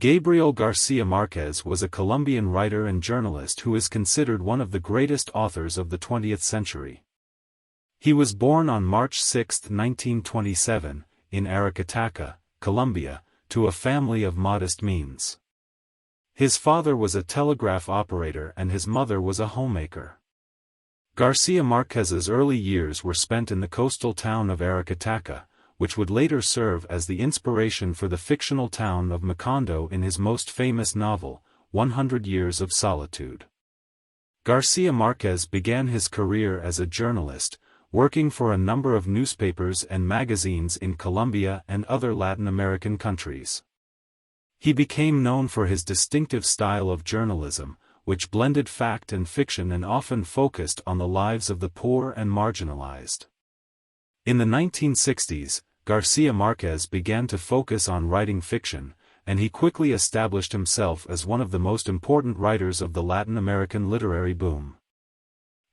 Gabriel García Márquez was a Colombian writer and journalist who is considered one of the greatest authors of the 20th century. He was born on March 6, 1927, in Aracataca, Colombia, to a family of modest means. His father was a telegraph operator and his mother was a homemaker. García Márquez's early years were spent in the coastal town of Aracataca, which would later serve as the inspiration for the fictional town of Macondo in his most famous novel, 100 Years of Solitude. García Márquez began his career as a journalist, working for a number of newspapers and magazines in Colombia and other Latin American countries. He became known for his distinctive style of journalism, which blended fact and fiction and often focused on the lives of the poor and marginalized. In the 1960s, García Márquez began to focus on writing fiction, and he quickly established himself as one of the most important writers of the Latin American literary boom.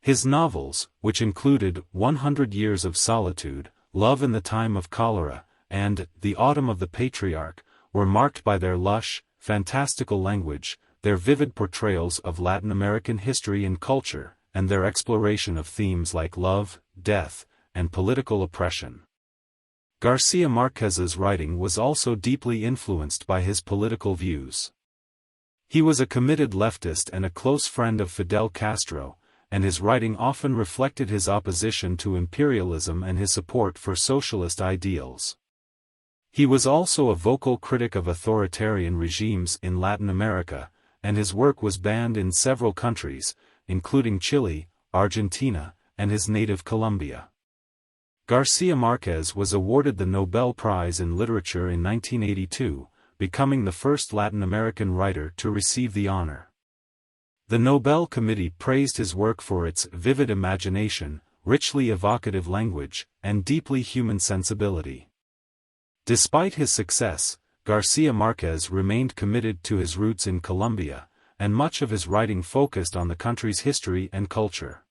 His novels, which included 100 Years of Solitude, Love in the Time of Cholera, and The Autumn of the Patriarch, were marked by their lush, fantastical language, their vivid portrayals of Latin American history and culture, and their exploration of themes like love, death, and political oppression. García Márquez's writing was also deeply influenced by his political views. He was a committed leftist and a close friend of Fidel Castro, and his writing often reflected his opposition to imperialism and his support for socialist ideals. He was also a vocal critic of authoritarian regimes in Latin America, and his work was banned in several countries, including Chile, Argentina, and his native Colombia. García Márquez was awarded the Nobel Prize in Literature in 1982, becoming the first Latin American writer to receive the honor. The Nobel Committee praised his work for its vivid imagination, richly evocative language, and deeply human sensibility. Despite his success, García Márquez remained committed to his roots in Colombia, and much of his writing focused on the country's history and culture.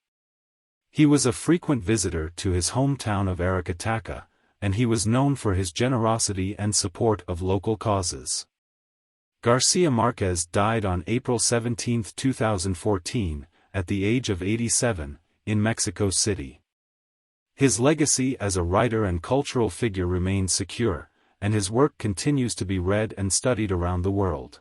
He was a frequent visitor to his hometown of Aracataca, and he was known for his generosity and support of local causes. García Márquez died on April 17, 2014, at the age of 87, in Mexico City. His legacy as a writer and cultural figure remains secure, and his work continues to be read and studied around the world.